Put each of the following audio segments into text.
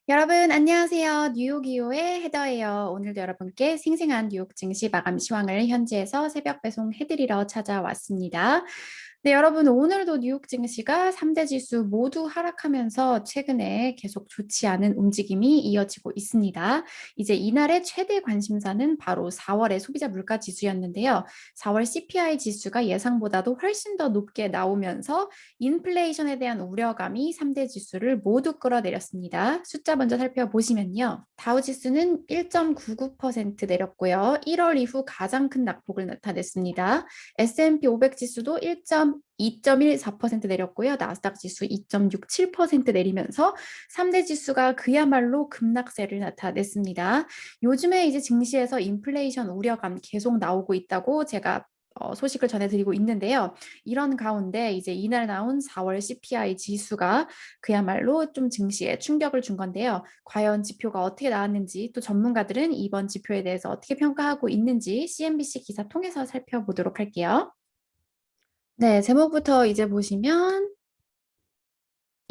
여러분 안녕하세요. 뉴욕이오의 헤더예요. 오늘도 여러분께 생생한 뉴욕 증시 마감 시황을 현지에서 새벽 배송해 드리러 찾아왔습니다. 네, 여러분 오늘도 뉴욕 증시가 3대 지수 모두 하락하면서 최근에 계속 좋지 않은 움직임이 이어지고 있습니다. 이제 이날의 최대 관심사는 바로 4월의 소비자 물가 지수였는데요. 4월 CPI 지수가 예상보다도 훨씬 더 높게 나오면서 인플레이션에 대한 우려감이 3대 지수를 모두 끌어내렸습니다. 숫자 먼저 살펴보시면요. 다우지수는 1.99% 내렸고요. 1월 이후 가장 큰 낙폭을 나타냈습니다. S&P 500 지수도 2.14% 내렸고요. 나스닥 지수 2.67% 내리면서 3대 지수가 그야말로 급락세를 나타냈습니다. 요즘에 이제 증시에서 인플레이션 우려감 계속 나오고 있다고 제가 소식을 전해드리고 있는데요. 이런 가운데 이제 이날 나온 4월 CPI 지수가 그야말로 좀 증시에 충격을 준 건데요. 과연 지표가 어떻게 나왔는지 또 전문가들은 이번 지표에 대해서 어떻게 평가하고 있는지 CNBC 기사 통해서 살펴보도록 할게요. 네, 제목부터 이제 보시면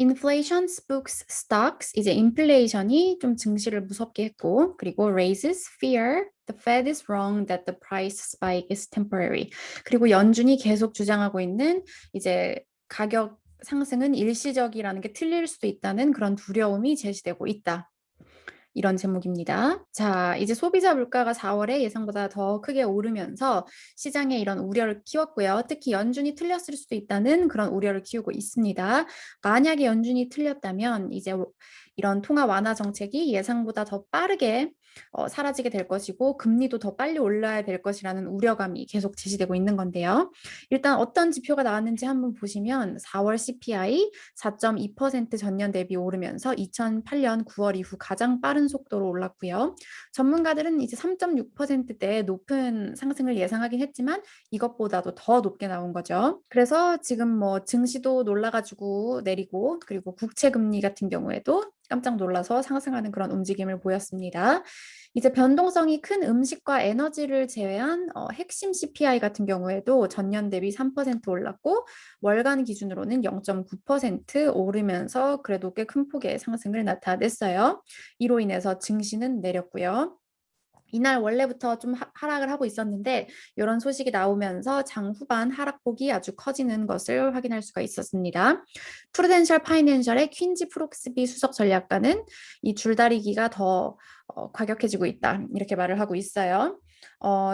Inflation spooks stocks. 이제 인플레이션이 좀 증시를 무섭게 했고, 그리고 raises fear. The Fed is wrong that the price spike is temporary. 그리고 연준이 계속 주장하고 있는 이제 가격 상승은 일시적이라는 게 틀릴 수도 있다는 그런 두려움이 제시되고 있다. 이런 제목입니다. 자, 이제 소비자 물가가 4월에 예상보다 더 크게 오르면서 시장에 이런 우려를 키웠고요. 특히 연준이 틀렸을 수도 있다는 그런 우려를 키우고 있습니다. 만약에 연준이 틀렸다면 이제 이런 통화 완화 정책이 예상보다 더 빠르게 사라지게 될 것이고 금리도 더 빨리 올라야 될 것이라는 우려감이 계속 제시되고 있는 건데요. 일단 어떤 지표가 나왔는지 한번 보시면 4월 CPI 4.2% 전년 대비 오르면서 2008년 9월 이후 가장 빠른 속도로 올랐고요. 전문가들은 이제 3.6%대의 높은 상승을 예상하긴 했지만 이것보다도 더 높게 나온 거죠. 그래서 지금 뭐 증시도 놀라가지고 내리고 그리고 국채 금리 같은 경우에도 깜짝 놀라서 상승하는 그런 움직임을 보였습니다. 이제 변동성이 큰 음식과 에너지를 제외한 핵심 CPI 같은 경우에도 전년 대비 3% 올랐고 월간 기준으로는 0.9% 오르면서 그래도 꽤 큰 폭의 상승을 나타냈어요. 이로 인해서 증시는 내렸고요. 이날 원래부터 좀 하락을 하고 있었는데 이런 소식이 나오면서 장 후반 하락폭이 아주 커지는 것을 확인할 수가 있었습니다. 프루덴셜 파이낸셜의 퀸지 프록스비 수석 전략가는 이 줄다리기가 더 과격해지고 있다 이렇게 말을 하고 있어요.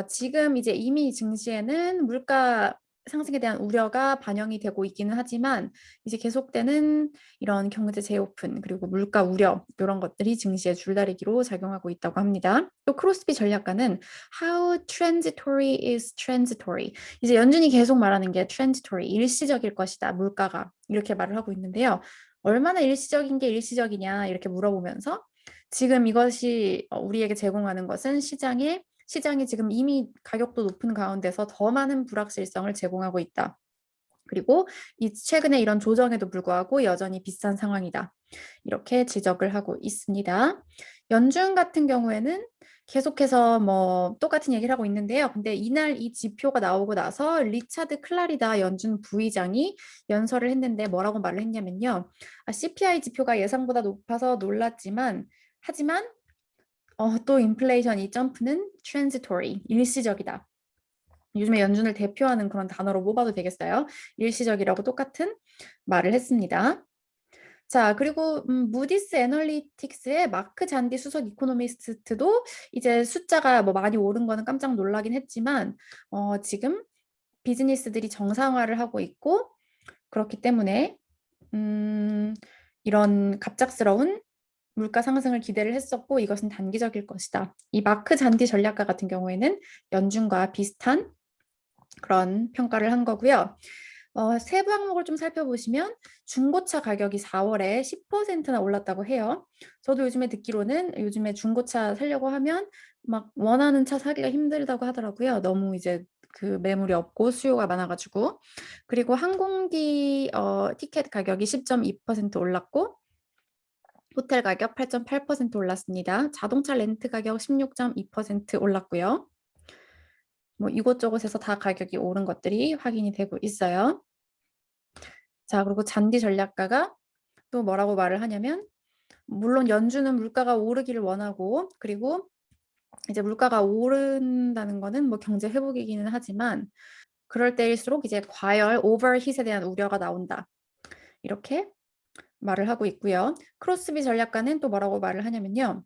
지금 이제 이미 증시에는 물가 상승에 대한 우려가 반영이 되고 있기는 하지만 이제 계속되는 이런 경제 재오픈 그리고 물가 우려 이런 것들이 증시에 줄다리기로 작용하고 있다고 합니다. 또 크로스비 전략가는 How transitory is transitory. 이제 연준이 계속 말하는 게 transitory, 일시적일 것이다. 물가가 이렇게 말을 하고 있는데요. 얼마나 일시적인 게 일시적이냐 이렇게 물어보면서 지금 이것이 우리에게 제공하는 것은 시장이 지금 이미 가격도 높은 가운데서 더 많은 불확실성을 제공하고 있다. 그리고 이 최근에 이런 조정에도 불구하고 여전히 비싼 상황이다. 이렇게 지적을 하고 있습니다. 연준 같은 경우에는 계속해서 뭐 똑같은 얘기를 하고 있는데요. 근데 이날 이 지표가 나오고 나서 리차드 클라리다 연준 부의장이 연설을 했는데 뭐라고 말을 했냐면요. CPI 지표가 예상보다 높아서 놀랐지만 하지만 또 인플레이션 이 점프는 transitory, 일시적이다. 요즘에 연준을 대표하는 그런 단어로 뽑아도 되겠어요. 일시적이라고 똑같은 말을 했습니다. 자, 그리고 무디스 애널리틱스의 마크 잔디 수석 이코노미스트도 이제 숫자가 뭐 많이 오른 거는 깜짝 놀라긴 했지만 지금 비즈니스들이 정상화를 하고 있고 그렇기 때문에 이런 갑작스러운 물가 상승을 기대를 했었고 이것은 단기적일 것이다. 이 마크 잔디 전략가 같은 경우에는 연준과 비슷한 그런 평가를 한 거고요. 세부 항목을 좀 살펴보시면 중고차 가격이 4월에 10%나 올랐다고 해요. 저도 요즘에 듣기로는 요즘에 중고차 사려고 하면 막 원하는 차 사기가 힘들다고 하더라고요. 너무 이제 그 매물이 없고 수요가 많아가지고. 그리고 항공기 티켓 가격이 10.2% 올랐고 호텔 가격 8.8% 올랐습니다. 자동차 렌트 가격 16.2% 올랐고요. 뭐 이곳저곳에서 다 가격이 오른 것들이 확인이 되고 있어요. 자, 그리고 잔디 전략가가 또 뭐라고 말을 하냐면 물론 연준은 물가가 오르기를 원하고 그리고 이제 물가가 오른다는 거는 뭐 경제 회복이기는 하지만 그럴 때일수록 이제 과열, 오버hit에 대한 우려가 나온다. 이렇게 말을 하고 있고요. 크로스비 전략가는 또 뭐라고 말을 하냐면요.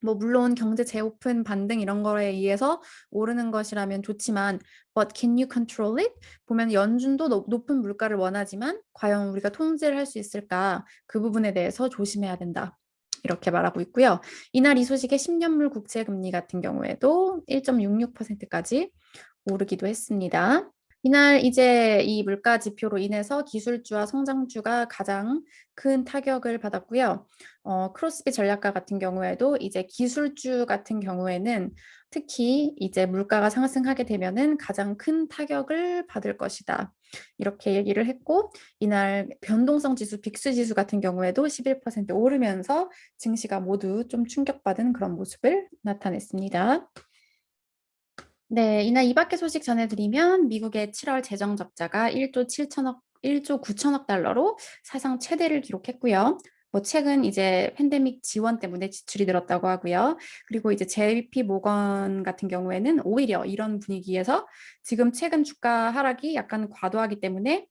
뭐 물론 경제 재오픈 반등 이런 거에 의해서 오르는 것이라면 좋지만 but can you control it? 보면 연준도 높은 물가를 원하지만 과연 우리가 통제를 할 수 있을까? 그 부분에 대해서 조심해야 된다. 이렇게 말하고 있고요. 이날 이 소식에 10년물 국채 금리 같은 경우에도 1.66%까지 오르기도 했습니다. 이날 이제 이 물가 지표로 인해서 기술주와 성장주가 가장 큰 타격을 받았고요. 크로스비 전략가 같은 경우에도 이제 기술주 같은 경우에는 특히 이제 물가가 상승하게 되면은 가장 큰 타격을 받을 것이다. 이렇게 얘기를 했고 이날 변동성 지수 빅스 지수 같은 경우에도 11% 오르면서 증시가 모두 좀 충격받은 그런 모습을 나타냈습니다. 네, 이날 이 밖의 소식 전해드리면 미국의 7월 재정 적자가 1조 9천억 달러로 사상 최대를 기록했고요. 뭐 최근 이제 팬데믹 지원 때문에 지출이 늘었다고 하고요. 그리고 이제 JP 모건 같은 경우에는 오히려 이런 분위기에서 지금 최근 주가 하락이 약간 과도하기 때문에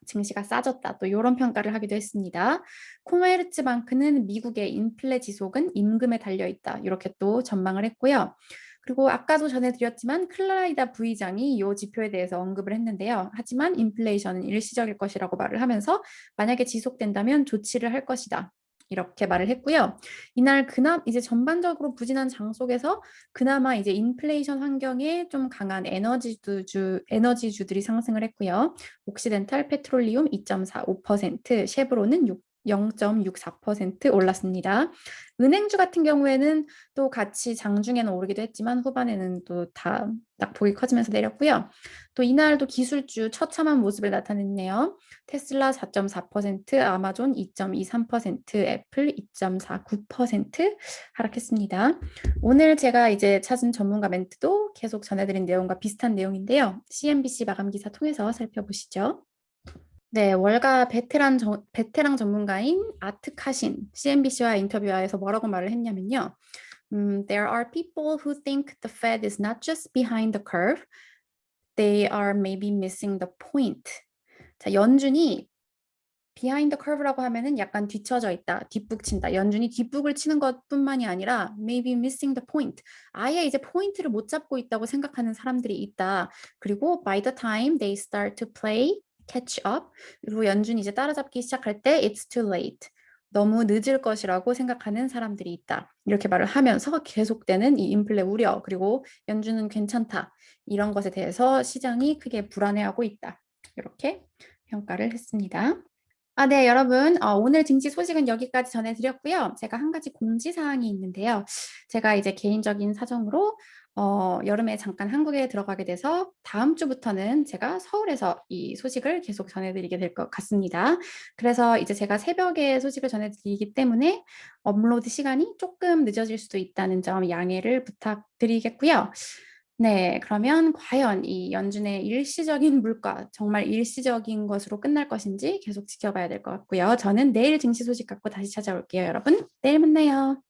증시가 싸졌다. 또 이런 평가를 하기도 했습니다. 코메르츠방크는 미국의 인플레 지속은 임금에 달려 있다. 이렇게 또 전망을 했고요. 그리고 아까도 전해드렸지만 클라이다 부의장이 이 지표에 대해서 언급을 했는데요. 하지만 인플레이션은 일시적일 것이라고 말을 하면서 만약에 지속된다면 조치를 할 것이다. 이렇게 말을 했고요. 이날 이제 전반적으로 부진한 장 속에서 그나마 이제 인플레이션 환경에 좀 강한 에너지주들이 상승을 했고요. 옥시덴탈 페트롤리움 2.45%, 쉐브론은 0.64% 올랐습니다. 은행주 같은 경우에는 또 같이 장중에는 오르기도 했지만 후반에는 또 다 낙폭이 커지면서 내렸고요. 또 이날도 기술주 처참한 모습을 나타냈네요. 테슬라 4.4%, 아마존 2.23%, 애플 2.49% 하락했습니다. 오늘 제가 이제 찾은 전문가 멘트도 계속 전해드린 내용과 비슷한 내용인데요. CNBC 마감 기사 통해서 살펴보시죠. 네, 월가 베테랑 전문가인 아트카신 CNBC와 인터뷰하에서 뭐라고 말을 했냐면요. There are people who think the Fed is not just behind the curve, they are maybe missing the point. 자, 연준이 behind the curve라고 하면은 약간 뒤처져 있다, 뒷북친다. 연준이 뒷북을 치는 것뿐만이 아니라 maybe missing the point. 아예 이제 포인트를 못 잡고 있다고 생각하는 사람들이 있다. 그리고 by the time they start to play catch up, 그리고 연준이 이제 따라잡기 시작할 때 it's too late. 너무 늦을 것이라고 생각하는 사람들이 있다. 이렇게 말을 하면서 계속되는 이 인플레 우려, 그리고 연준은 괜찮다. 이런 것에 대해서 시장이 크게 불안해하고 있다. 이렇게 평가를 했습니다. 네, 여러분. 오늘 증시 소식은 여기까지 전해드렸고요. 제가 한 가지 공지사항이 있는데요. 제가 이제 개인적인 사정으로 여름에 잠깐 한국에 들어가게 돼서 다음 주부터는 제가 서울에서 이 소식을 계속 전해드리게 될 것 같습니다. 그래서 이제 제가 새벽에 소식을 전해드리기 때문에 업로드 시간이 조금 늦어질 수도 있다는 점 양해를 부탁드리겠고요. 네, 그러면 과연 이 연준의 일시적인 물가, 정말 일시적인 것으로 끝날 것인지 계속 지켜봐야 될 것 같고요. 저는 내일 증시 소식 갖고 다시 찾아올게요, 여러분. 내일 만나요.